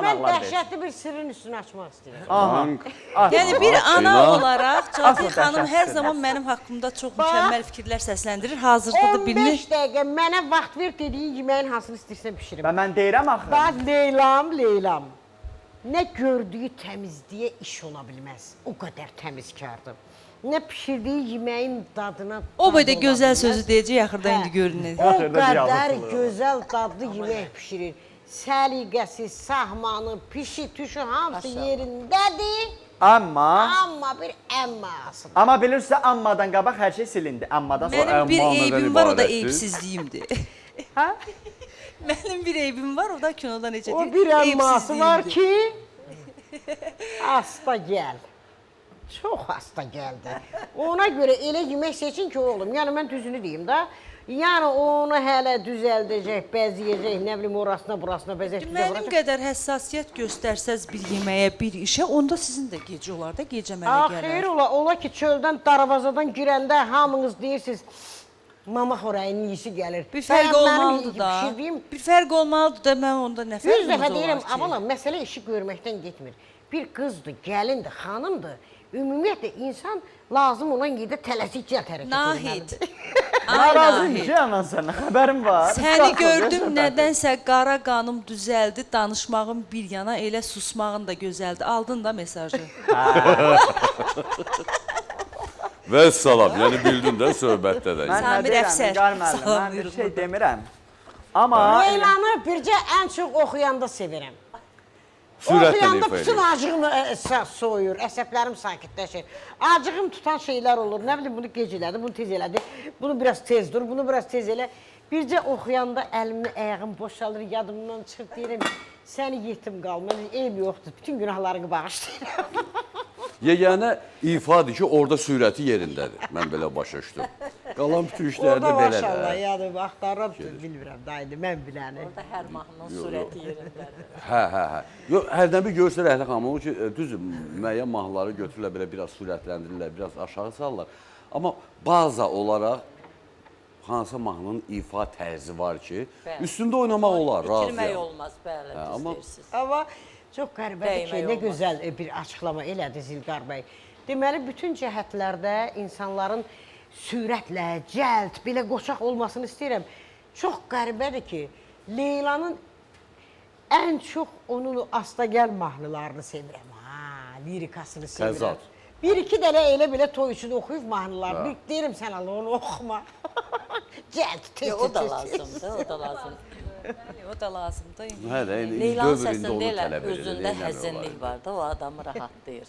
Ben dəhşətli bir sırrın üstünü açmaq istəyirəm. Aha. Yəni bir ana olaraq Cafiyə Asıl xanım hər dəhlizdir. zaman mənim haqqımda çox mükəmməl fikirlər səsləndirir. Hazırda da 15 bilinir. dəqiqə mənə vaxt ver dediyin yeməyin hansını istəyirsən pişirim. Mən deyirəm axı. Bax Leylam. Nə gördüyü təmizliyə iş ola bilməz. O qədər təmizkardır. Nə pişirdiyi yeməyin dadına O boyda ola gözəl bilməz. sözü deyəcək, axırda Hə. indi görünür. O Axırda bir qədər yazıqdır. gözəl dadlı yemək pişirir. Səliqəsi, sahmanı, pişi, tüşü hamısı yerindədir. Amma bir əmması. Amma bilirsə ammadan qabaq hər şey silindi. Ammadan sonra Mənim bir əmma nədən eybim var, o da ibarətdir? eybsizliyimdir. Ha? Mənim bir eybim var, o da kinoda necə O deyir? bir əmması var Eybsizliyimdir. ki, hasta gəl. Çox hasta gəldi. Ona görə elə yemək seçin ki, oğlum. Yəni mən düzünü deyim də. Yəni onu hələ düzəldəcək, bəzəyəcək, nə bilim orasına, burasına bəzək Mənim qədər həssasiyyət göstərsəz bir yeməyə, bir işə, onda sizin də gecə olar da, gecə mənə Xeyr gələr. ola ki, çöldən, darvazadan girəndə hamınız deyirsiniz, mama xörəyinin iyisi gəlir. Bir fərq Bəyəm mənim olmalıdır da. pişirdiyim Bir fərq olmalıdır da, mən onda nə 100 fərqimiz dəfə olar deyirəm, ki? abala, məsələ işi görməkdən getmir. Bir qızdır, gəlindir, xanımdır. Ümumiyyətlə, insan lazım olan yerdə tələsik cəld hərəkət Nahid. etməlidir. Ay Narazıyım Nahid. ki, anan səndən xəbərim var. Səni gördüm, nədənsə qara qanım düzəldi, danışmağın bir yana, elə susmağın da gözəldi. Aldın da mesajı. Və salam, yəni bildin də söhbətdə də. Mən nə Samir deyirəm, Əfsər, Nigar müəllim, salam mən bir buyurun şey burada. demirəm. Amma Leylanı bircə ən çox oxuyanda sevirəm. Sürətlə Oxuyanda ifa bütün edir. acığım soyur, əsəblərim sakitləşir. Acığım tutan şeylər olur. Nə bilim, bunu gec elədi, bunu tez elədi. Bunu biraz tez dur, bunu biraz tez elə. Bircə oxuyanda əlimi, ayağım boşalır, yadımdan çıxıb deyirəm, səni yetim qalma, eyb yoxdur, bütün günahlarını bağışlayıram. Yeganə ifadır ki, orada sürəti yerindədir. Mən belə başa düşdüm. Qalan bütün işlərdə Orada belədir. maşallah, yəni axtarıb, bilmirəm, daydı, mən biləni. Orada hər mahnının surəti yerindədir. Hə. Yox, hərdən bir görürsə Rəhlə xanım, o ki, düz müəyyən mahnıları götürürlər, belə biraz sürətləndirirlər, biraz aşağı salırlar. Amma baza olaraq hansısa mahnının ifa tərzi var ki, Bəli. üstündə oynamaq olar, İtirmək razıyam. olmaz, bəli, düz amma- deyirsiniz. Amma çox qəribədir ki, Dəymək nə olmaz. gözəl bir açıqlama elədi Zilqar bəy. Deməli, bütün cəhətlərdə insanların sürətlə, cəld, belə qoçaq olmasını istəyirəm. Çox qəribədir ki, Leylanın ən çox onun astagəl mahnılarını sevirəm. Ha, lirikasını sevirəm. Təzad. Bir-iki dənə elə-belə toy üçün oxuyub mahnılar. Bir deyirəm sən Allah onu oxuma. Cəld, tez, O da tez, tez. lazımdır, o da lazımdır. O da lazımdır. Hə də, indi Leylanın dövründə səsində onu elə tələb edir. özündə həzzinlik var da, o adamı rahatlayır.